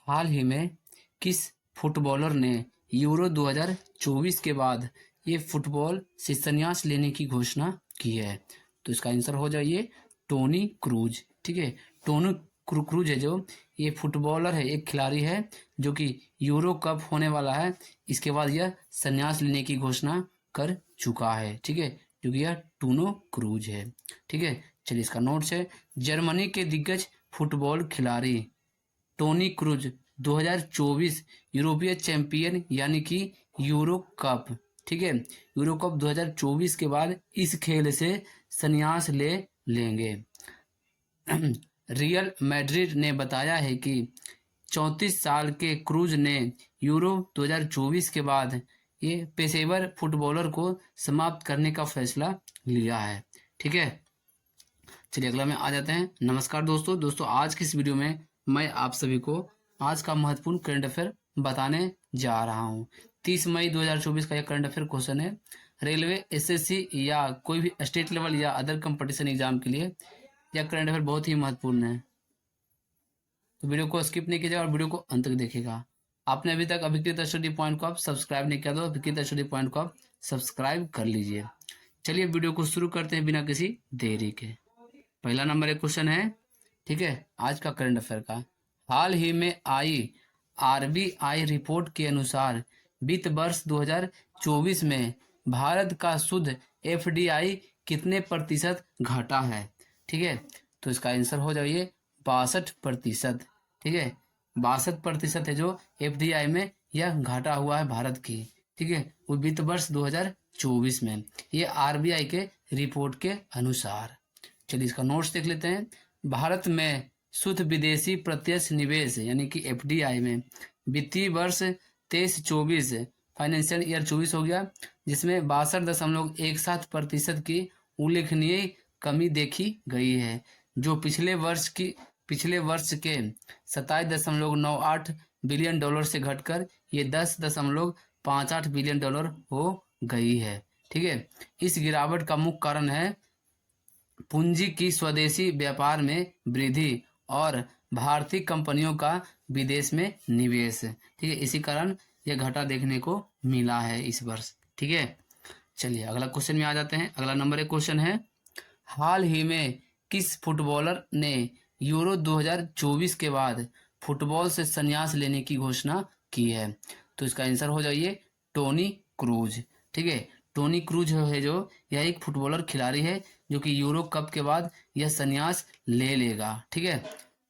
हाल ही में किस फुटबॉलर ने यूरो 2024 के बाद ये फुटबॉल से संन्यास लेने की घोषणा की है? तो इसका आंसर हो जाइए टोनी क्रूज। ठीक है, टोनी क्रूज है जो ये फुटबॉलर है, एक खिलाड़ी है जो कि यूरो कप होने वाला है, इसके बाद यह संन्यास लेने की घोषणा कर चुका है। ठीक है, क्योंकि यह टोनी क्रूज है। ठीक है, चलिए इसका नोट्स है। जर्मनी के दिग्गज फुटबॉल खिलाड़ी टोनी क्रूज 2024 यूरोपीय चैंपियन यानी कि यूरो कप, ठीक है, यूरो कप 2024 के बाद इस खेल से संन्यास ले लेंगे। रियल मैड्रिड ने बताया है कि 34 साल के क्रूज ने यूरो 2024 के बाद ये पेशेवर फुटबॉलर को समाप्त करने का फैसला लिया है। ठीक है, चलिए अगला में आ जाते हैं। नमस्कार दोस्तों आज की इस वीडियो में मैं आप सभी को आज का महत्वपूर्ण करंट अफेयर बताने जा रहा हूं। 30 मई 2024 का यह करंट अफेयर क्वेश्चन है। रेलवे, एसएससी या कोई भी स्टेट लेवल या अदर कंपटीशन एग्जाम के लिए यह करंट अफेयर बहुत ही महत्वपूर्ण है, तो वीडियो को स्किप नहीं कीजिएगा और वीडियो को अंत तक देखिएगा। आपने अभी तक अभिकृत स्टडी पॉइंट को आप सब्सक्राइब नहीं किया तो अभिकृत स्टडी पॉइंट को आप सब्सक्राइब कर लीजिए। चलिए वीडियो को शुरू करते हैं बिना किसी देरी के। पहला नंबर एक क्वेश्चन है, ठीक है, आज का करंट अफेयर का। हाल ही में आई आरबीआई रिपोर्ट के अनुसार वित्त वर्ष 2024 में भारत का शुद्ध एफडीआई कितने प्रतिशत घटा है? ठीक है, तो इसका आंसर हो जाइए 62%। ठीक है, 62% है जो एफडीआई में यह घाटा हुआ है भारत की। ठीक है, वो वित्त वर्ष 2024 में, ये आरबीआई के रिपोर्ट के अनुसार। चलिए इसका नोट्स देख लेते हैं। भारत में शुद्ध विदेशी प्रत्यक्ष निवेश यानी कि एफडीआई में वित्तीय वर्ष 23-24 फाइनेंशियल ईयर 24 हो गया, जिसमें 62.17% की उल्लेखनीय कमी देखी गई है, जो पिछले वर्ष के 27.98 बिलियन डॉलर से घटकर ये 10.58 बिलियन डॉलर हो गई है। ठीक है, इस गिरावट का मुख्य कारण है पूंजी की स्वदेशी व्यापार में वृद्धि और भारतीय कंपनियों का विदेश में निवेश। ठीक है, इसी कारण यह घाटा देखने को मिला है इस वर्ष। ठीक है, चलिए अगला क्वेश्चन में आ जाते हैं। अगला नंबर एक क्वेश्चन है, हाल ही में किस फुटबॉलर ने यूरो 2024 के बाद फुटबॉल से संन्यास लेने की घोषणा की है? तो इसका आंसर हो जाइए टोनी क्रूज। ठीक है, टोनी क्रूज है जो यह एक फुटबॉलर खिलाड़ी है जो कि यूरो कप के बाद यह संन्यास ले लेगा। ठीक है,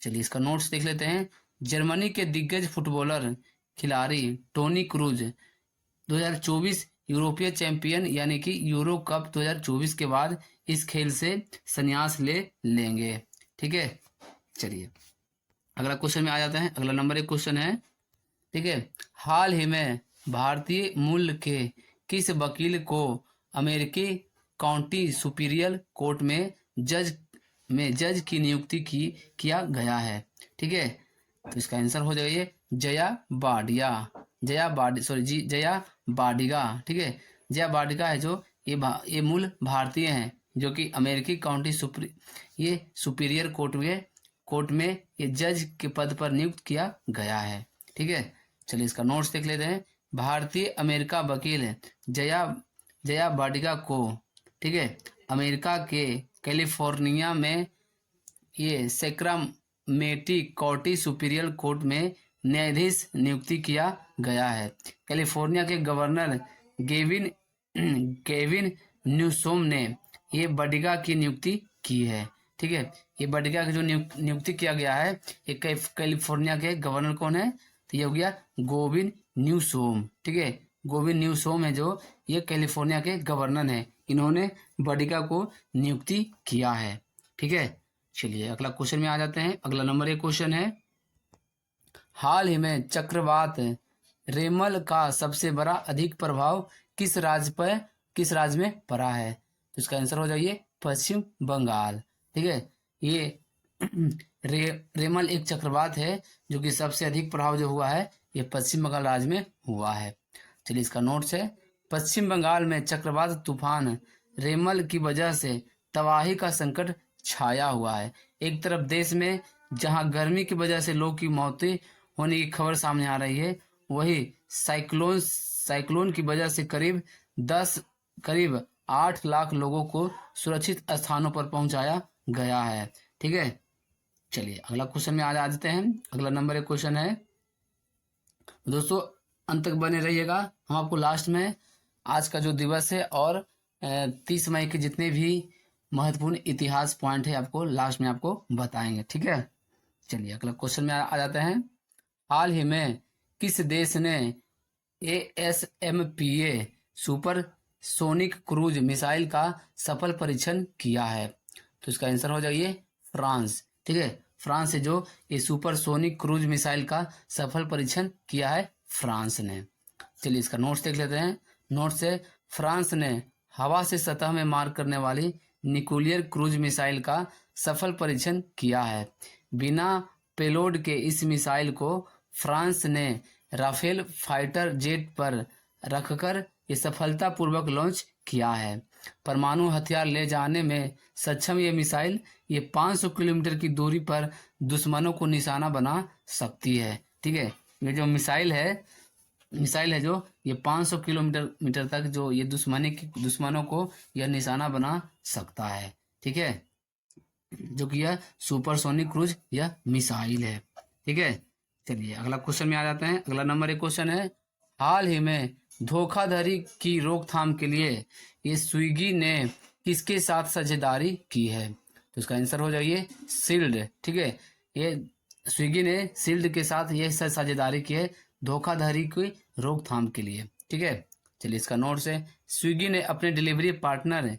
चलिए इसका नोट्स देख लेते हैं। जर्मनी के दिग्गज फुटबॉलर खिलाड़ी टोनी क्रूज 2024 यूरोपीय चैंपियन यानी कि यूरो कप 2024 के बाद इस खेल से संन्यास ले लेंगे। ठीक है, चलिए अगला क्वेश्चन में आ जाते हैं। अगला नंबर एक क्वेश्चन है, ठीक है, हाल ही में भारतीय मूल के किस वकील को अमेरिकी काउंटी सुपीरियर कोर्ट में जज की नियुक्ति किया गया है? ठीक है, तो इसका आंसर हो जाइए जया बाडिगा। ठीक है, जया बाडिगा है जो ये मूल भारतीय हैं जो कि अमेरिकी काउंटी सुपीरियर कोर्ट में ये जज के पद पर नियुक्त किया गया है। ठीक है, चलिए इसका नोट्स देख लेते हैं। भारतीय अमेरिका वकील जया बाडिगा को, ठीक है, अमेरिका के कैलिफोर्निया में ये सैक्रामेंटो काउंटी सुपीरियर कोर्ट में न्यायाधीश नियुक्ति किया गया है। कैलिफोर्निया के गवर्नर गेविन न्यूसोम ने ये बाडिगा की नियुक्ति की है। ठीक है, ये बाडिगा की जो नियुक्ति किया गया है, ये कैलिफोर्निया के गवर्नर कौन है? तो ये हो गया गेविन न्यूसोम। ठीक है, गेविन न्यूसोम है जो ये कैलिफोर्निया के गवर्नर हैं, इन्होंने बाडिगा को नियुक्ति किया है। ठीक है, चलिए अगला क्वेश्चन में आ जाते हैं। अगला नंबर एक क्वेश्चन है, हाल ही में चक्रवात रेमल का सबसे बड़ा अधिक प्रभाव किस राज्य में पड़ा है? तो इसका आंसर हो जाइए पश्चिम बंगाल। ठीक है, ये रेमल एक चक्रवात है जो कि सबसे अधिक प्रभाव जो हुआ है ये पश्चिम बंगाल राज्य में हुआ है। चलिए इसका नोट्स है, पश्चिम बंगाल में चक्रवात तूफान रेमल की वजह से तबाही का संकट छाया हुआ है। एक तरफ देश में जहां गर्मी की वजह से लोगों की मौतें होने की खबर सामने आ रही है, वही साइक्लोन की वजह से करीब 8 लाख लोगों को सुरक्षित स्थानों पर पहुंचाया गया है। ठीक है, चलिए अगला क्वेश्चन में आ जाते हैं। अगला नंबर एक क्वेश्चन है दोस्तों, अंत तक बने रहिएगा। हम आपको लास्ट में आज का जो दिवस है और 30 मई के जितने भी महत्वपूर्ण इतिहास पॉइंट है आपको लास्ट में आपको बताएंगे। ठीक है, चलिए अगला क्वेश्चन में आ जाते हैं। हाल ही में किस देश ने ASMPA super sonic cruise missile का सफल परीक्षण किया है? तो इसका आंसर हो जाइए फ्रांस। ठीक है, फ्रांस से जो ये सुपर सोनिक क्रूज मिसाइल का सफल परीक्षण किया है फ्रांस ने। चलिए इसका नोट्स देख लेते हैं। नोट से, फ्रांस ने हवा से सतह में मार करने वाली न्यूक्लियर क्रूज मिसाइल का सफल परीक्षण किया है। बिना पेलोड के इस मिसाइल को फ्रांस ने राफेल फाइटर जेट पर रखकर ये सफलतापूर्वक लॉन्च किया है। परमाणु हथियार ले जाने में सक्षम ये मिसाइल 500 किलोमीटर की दूरी पर दुश्मनों को निशाना बना सकती है। ठीक है, ये जो मिसाइल है जो ये 500 किलोमीटर तक जो ये दुश्मनों को यह निशाना बना सकता है। ठीक है, जो कि यह सुपरसोनिक क्रूज यह मिसाइल है। ठीक है, चलिए अगला क्वेश्चन में आ जाते हैं। अगला नंबर एक क्वेश्चन है, हाल ही में धोखाधड़ी की रोकथाम के लिए ये स्विगी ने किसके साथ साझेदारी की है? तो इसका आंसर हो जाइए शील्ड। ठीक है, ये स्विगी ने शील्ड के साथ ये साझेदारी की है धोखाधड़ी की रोकथाम के लिए। ठीक है, चलिए इसका नोट्स है, स्विगी ने अपने डिलीवरी पार्टनर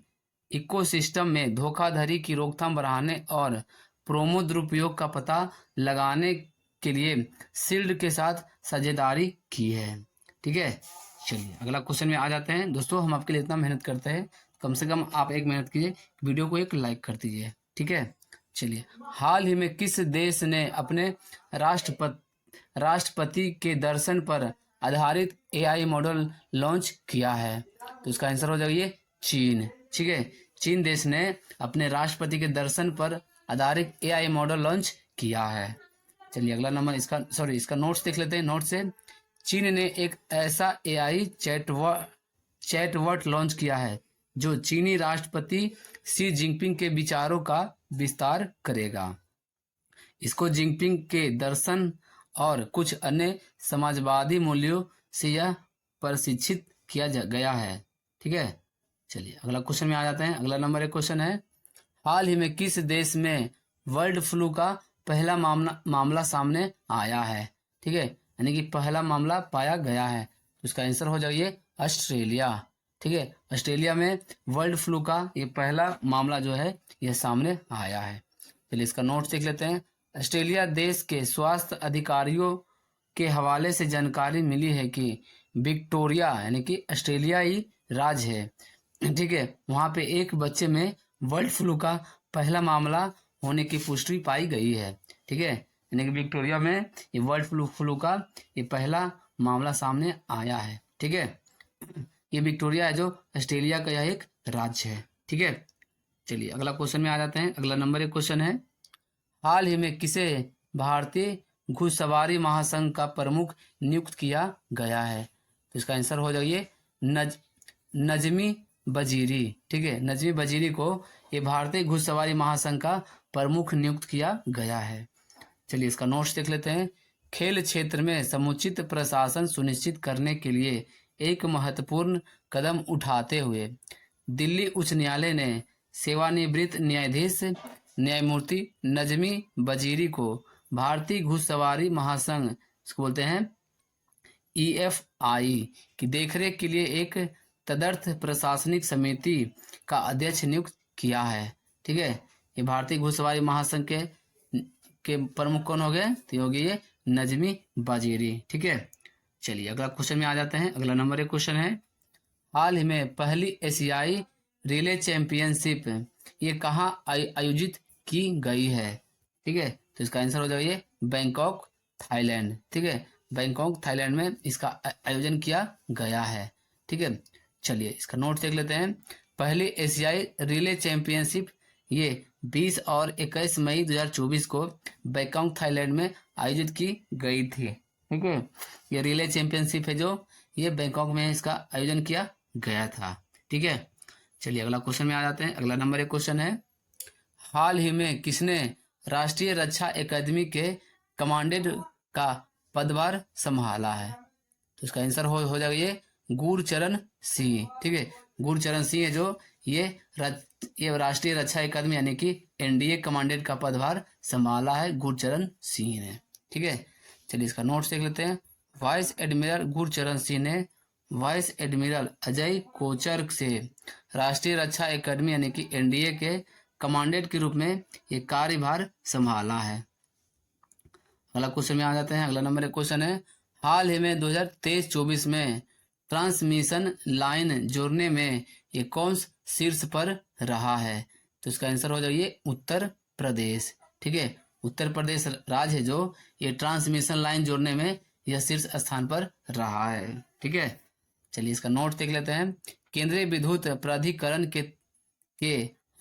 इकोसिस्टम में धोखाधड़ी की रोकथाम बढ़ाने और प्रोमो दुरुपयोग का पता लगाने के लिए शील्ड के साथ साझेदारी की है। ठीक है, चलिए अगला क्वेश्चन में आ जाते हैं। दोस्तों हम आपके लिए इतना मेहनत करते हैं, कम से कम आप एक मेहनत कीजिए, वीडियो को एक लाइक कर दीजिए। ठीक है, चलिए हाल ही में किस देश ने अपने राष्ट्रपति के दर्शन पर आधारित AI मॉडल लॉन्च किया है? तो इसका आंसर हो जाइए चीन। ठीक है, चीन देश ने अपने राष्ट्रपति के दर्शन पर आधारित AI मॉडल लॉन्च किया है। चलिए अगला नंबर इसका नोट्स देख लेते हैं। नोट से, चीन ने एक ऐसा AI चैटबॉट लॉन्च किया है जो चीनी राष्ट्रपति शी जिनपिंग के विचारों का विस्तार करेगा। इसको जिनपिंग के दर्शन और कुछ अन्य समाजवादी मूल्यों से यह प्रशिक्षित किया गया है। ठीक है, चलिए अगला क्वेश्चन में आ जाते हैं। अगला नंबर एक क्वेश्चन है, हाल ही में किस देश में बर्ड फ्लू का पहला मामला सामने आया है? ठीक है, यानी कि पहला मामला पाया गया है। तो इसका आंसर हो जाइए ऑस्ट्रेलिया। ठीक है, ऑस्ट्रेलिया में बर्ड फ्लू का ये पहला मामला जो है यह सामने आया है। चलिए इसका नोट देख लेते हैं। ऑस्ट्रेलिया देश के स्वास्थ्य अधिकारियों के हवाले से जानकारी मिली है कि विक्टोरिया यानी कि ऑस्ट्रेलियाई राज्य है। ठीक है, वहाँ पे एक बच्चे में बर्ड फ्लू का पहला मामला होने की पुष्टि पाई गई है। ठीक है, यानी कि विक्टोरिया में ये बर्ड फ्लू का ये पहला मामला सामने आया है। ठीक है, ये विक्टोरिया है जो ऑस्ट्रेलिया का यह एक राज्य है। ठीक है, चलिए अगला क्वेश्चन में आ जाते हैं। अगला नंबर एक क्वेश्चन है, हाल ही में किसे भारतीय घुड़सवारी महासंघ का प्रमुख नियुक्त किया गया है? तो इसका आंसर हो जाइए नजमी वजीरी। ठीक है, नजमी वजीरी को ये भारतीय घुड़सवारी महासंघ का प्रमुख नियुक्त किया गया है। चलिए इसका नोट्स देख लेते हैं। खेल क्षेत्र में समुचित प्रशासन सुनिश्चित करने के लिए एक महत्वपूर्ण कदम उठाते हुए दिल्ली उच्च न्यायालय ने सेवानिवृत्त न्यायाधीश न्यायमूर्ति नजमी वजीरी को भारतीय घुड़सवारी महासंघ इसको बोलते हैं EFI की देखरेख के लिए एक तदर्थ प्रशासनिक समिति का अध्यक्ष नियुक्त किया है। ठीक है, ये भारतीय घुड़सवारी महासंघ के प्रमुख कौन हो गए? तो हो गए ये नजमी वजीरी। ठीक है, चलिए अगला क्वेश्चन में आ जाते हैं। अगला नंबर एक क्वेश्चन है, हाल ही में पहली एशियाई रिले चैंपियनशिप ये कहाँ आयोजित की गई है? ठीक है, तो इसका आंसर हो जाइए बैंकॉक थाईलैंड। ठीक है, बैंकॉक थाईलैंड में इसका आयोजन किया गया है। ठीक है, चलिए इसका नोट देख लेते हैं। पहली एशियाई रिले चैंपियनशिप ये 20 और 21 मई 2024 को बैंकॉक थाईलैंड में आयोजित की गई थी। ठीक है, ये रिले चैंपियनशिप है जो ये बैंकॉक में इसका आयोजन किया गया था। ठीक है, चलिए अगला क्वेश्चन में आ जाते हैं। अगला नंबर एक क्वेश्चन है, हाल ही में किसने राष्ट्रीय रक्षा अकादमी के कमांडेंट का पदभार संभाला है? तो इसका आंसर हो जाएगा ये गुरचरण सिंह। ठीक है, गुरचरण सिंह है जो ये राष्ट्रीय रक्षा अकादमी यानी कि एनडीए कमांडेंट का पदभार संभाला है गुरचरण सिंह ने। ठीक है, चलिए इसका नोट्स देख लेते हैं। वाइस एडमिरल गुरचरण सिंह ने वाइस एडमिरल अजय कोचर से राष्ट्रीय रक्षा अकादमी यानी कि एनडीए के कमांडेंट के रूप में ये कार्यभार संभाला है। अगला क्वेश्चन में आ जाते हैं। अगला नंबर एक क्वेश्चन है, हाल ही में 2023-24 में ट्रांसमिशन लाइन जोड़ने में ये कौन शीर्ष पर रहा है? तो इसका आंसर हो जाइए उत्तर प्रदेश। ठीक है, उत्तर प्रदेश राज्य है जो ये ट्रांसमिशन लाइन जोड़ने में यह शीर्ष स्थान पर रहा है। ठीक है, चलिए इसका नोट देख लेते हैं। केंद्रीय विद्युत प्राधिकरण के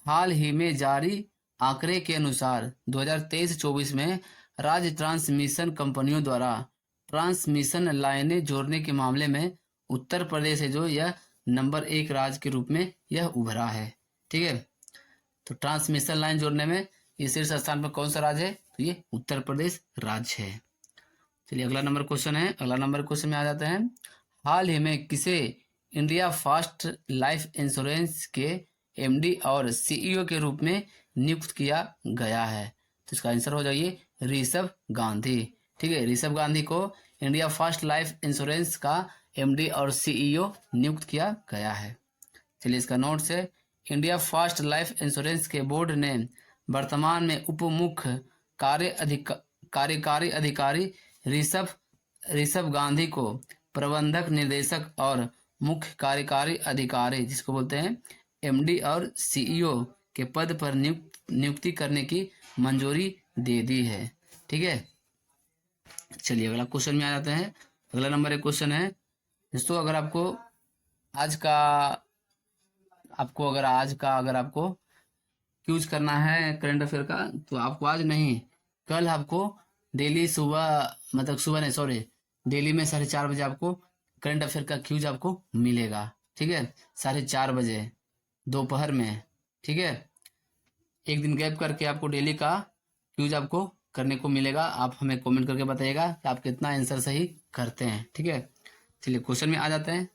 हाल ही में जारी आंकड़े के अनुसार 2023-24 में राज्य ट्रांसमिशन कंपनियों द्वारा ट्रांसमिशन लाइनें जोड़ने के मामले में उत्तर प्रदेश है जो यह नंबर 1 राज्य के रूप में यह उभरा है। ठीक है, तो ट्रांसमिशन लाइन जोड़ने में ये शीर्ष स्थान पर कौन सा राज्य है? तो ये उत्तर प्रदेश राज्य है। चलिए अगला नंबर क्वेश्चन है। अगला नंबर क्वेश्चन में आ जाते हैं, हाल ही में किसे इंडिया फर्स्ट लाइफ इंश्योरेंस के एमडी और सीईओ के रूप में नियुक्त किया गया है? तो इसका आंसर हो जाइए ऋषभ गांधी। ठीक है, ऋषभ गांधी को इंडिया फर्स्ट लाइफ इंश्योरेंस का एमडी और सीईओ नियुक्त किया गया है। चलिए इसका नोट्स है, इंडिया फर्स्ट लाइफ इंश्योरेंस के बोर्ड ने वर्तमान में उप मुख्य कार्यकारी अधिकारी ऋषभ गांधी को प्रबंधक निदेशक और मुख्य कार्यकारी अधिकारी जिसको बोलते हैं एमडी और सीईओ के पद पर नियुक्ति करने की मंजूरी दे दी है। ठीक है, चलिए अगला क्वेश्चन में आ जाते हैं। अगला नंबर एक क्वेश्चन है दोस्तों, अगर आपको अगर आपको क्यूज करना है करंट अफेयर का तो आपको आज नहीं कल आपको डेली डेली में 4:30 बजे आपको करंट अफेयर का क्यूज आपको मिलेगा। ठीक है, 4:30 बजे दोपहर में। ठीक है, एक दिन गैप करके आपको डेली का क्यूज आपको करने को मिलेगा। आप हमें कमेंट करके बताइएगा कि आप कितना आंसर सही करते हैं। ठीक है, चलिए क्वेश्चन में आ जाते हैं।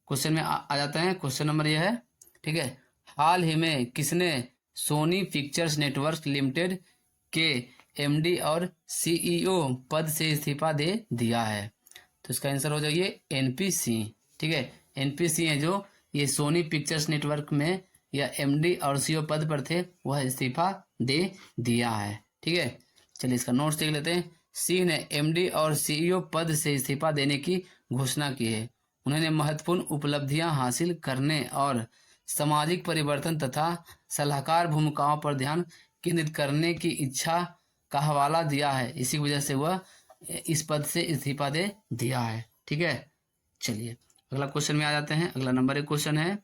क्वेश्चन में आ जाते हैं। क्वेश्चन नंबर यह है, ठीक है, हाल ही में किसने सोनी पिक्चर्स नेटवर्क लिमिटेड के एमडी और सीईओ पद से इस्तीफा दे दिया है? तो इसका आंसर हो जाइए एनपी सिंह। ठीक है, एनपी सिंह है जो ये सोनी पिक्चर्स नेटवर्क में या एमडी और सीईओ पद पर थे, वह इस्तीफा दे दिया है। ठीक है, चलिए इसका नोट्स देख लेते हैं। सिंह ने एमडी और सीईओ पद से इस्तीफा देने की घोषणा की है। उन्होंने महत्वपूर्ण उपलब्धियां हासिल करने और सामाजिक परिवर्तन तथा सलाहकार भूमिकाओं पर ध्यान केंद्रित करने की इच्छा का हवाला दिया है। इसी वजह से वह इस पद से इस्तीफा दे दिया है। ठीक है, चलिए अगला क्वेश्चन में आ जाते हैं। अगला नंबर एक क्वेश्चन है,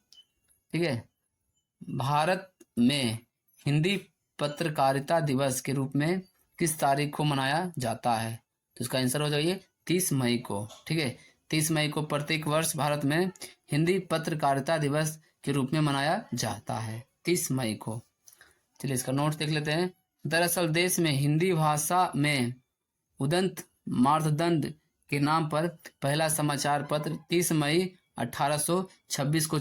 ठीक है, भारत में हिंदी पत्रकारिता दिवस के रूप में किस तारीख को मनाया जाता है? तो इसका आंसर हो जाइए 30 मई को। ठीक है, 30 मई को प्रत्येक वर्ष भारत में हिंदी पत्रकारिता दिवस के रूप में मनाया जाता है, 30 मई को। चलिए इसका नोट देख लेते हैं। दरअसल देश में हिंदी भाषा में उदंत मार्तंड के नाम पर पहला समाचार पत्र 30 मई 1826 को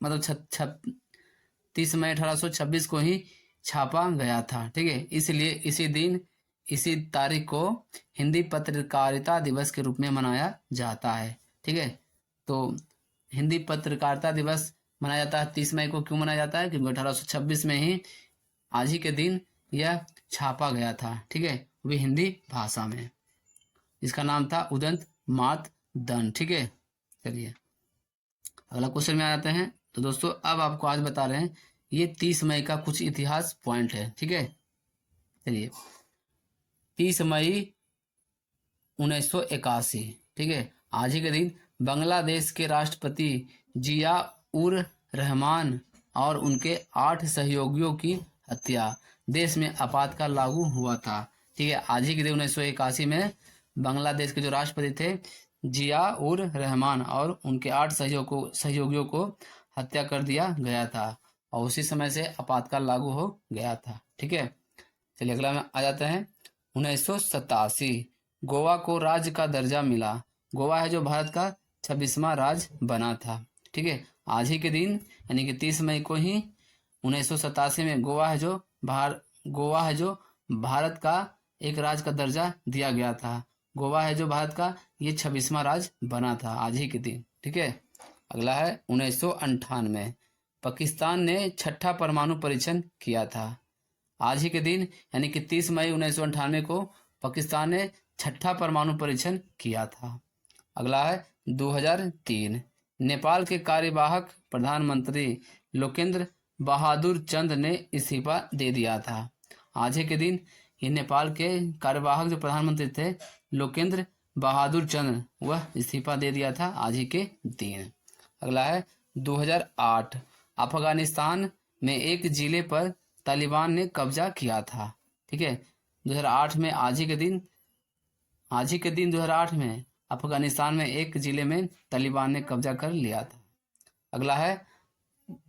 मतलब 30 मई 1826 को ही छापा गया था। ठीक है, इसलिए इसी तारीख को हिंदी पत्रकारिता दिवस के रूप में मनाया जाता है। ठीक है, तो हिंदी पत्रकारिता दिवस मनाया जाता है 30 मई को। क्यों मनाया जाता है? क्योंकि 1826 में ही आज ही के दिन यह छापा गया था। ठीक है, वो भी हिंदी भाषा में। इसका नाम था उदंत मार्तंड। ठीक है, चलिए अगला क्वेश्चन में आ जाते हैं। तो दोस्तों अब आपको आज बता रहे हैं ये 30 मई का कुछ इतिहास पॉइंट है। ठीक है, चलिए 30 मई 1981, ठीक है, आज ही के दिन बांग्लादेश के राष्ट्रपति जिया उर रहमान और उनके 8 सहयोगियों की हत्या। देश में आपातकाल लागू हुआ था। ठीक है, आज ही के दिन 1981 में बांग्लादेश के जो राष्ट्रपति थे जिया उर रहमान और उनके 8 सहयोगियों को हत्या कर दिया गया था और उसी समय से आपातकाल लागू हो गया था। ठीक है, चलिए अगला में आ जाते हैं। 1987 गोवा को राज्य का दर्जा मिला। गोवा है जो भारत का 26वां राज्य बना था। ठीक है, आज ही के दिन यानी कि 30 मई को ही 1987 में गोवा है जो भारत का एक राज्य का दर्जा दिया गया था। गोवा है जो भारत का ये 26वां राज्य बना था आज ही के दिन। ठीक है, अगला है 1998 पाकिस्तान ने छठा परमाणु परीक्षण किया था। आज ही के दिन यानी कि 30 मई 1998 को पाकिस्तान ने छठा परमाणु परीक्षण किया था। अगला है 2003 नेपाल के कार्यवाहक प्रधानमंत्री लोकेंद्र बहादुर चंद ने इस्तीफा दे दिया था। आज ही के दिन ये नेपाल के कार्यवाहक जो प्रधानमंत्री थे लोकेंद्र बहादुर चंद, वह इस्तीफा दे दिया था आज ही के दिन। अगला है 2008 अफगानिस्तान में एक जिले पर तालिबान ने कब्जा किया था। ठीक है, 2008 में आज ही के दिन 2008 में अफगानिस्तान में एक जिले में तालिबान ने कब्जा कर लिया था। अगला है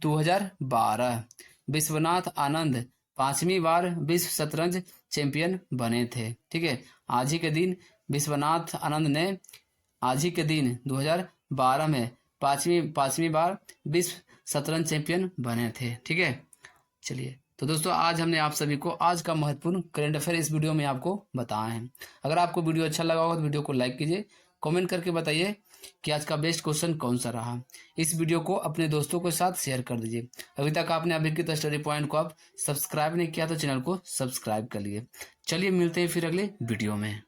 2012 विश्वनाथ आनंद 5वीं बार विश्व शतरंज चैंपियन बने थे। ठीक है, आज ही के दिन विश्वनाथ आनंद ने आज ही के दिन 2012 में पांचवी बार विश्व शतरंज चैंपियन बने थे। ठीक है, चलिए तो दोस्तों आज हमने आप सभी को आज का महत्वपूर्ण करंट अफेयर इस वीडियो में आपको बताए हैं। अगर आपको वीडियो अच्छा लगा होगा तो वीडियो को लाइक कीजिए, कमेंट करके बताइए कि आज का बेस्ट क्वेश्चन कौन सा रहा। इस वीडियो को अपने दोस्तों के साथ शेयर कर दीजिए। अभी तक आपने अभिज्ञता स्टडी पॉइंट को आप सब्सक्राइब नहीं किया तो चैनल को सब्सक्राइब कर लिए। चलिए मिलते हैं फिर अगले वीडियो में।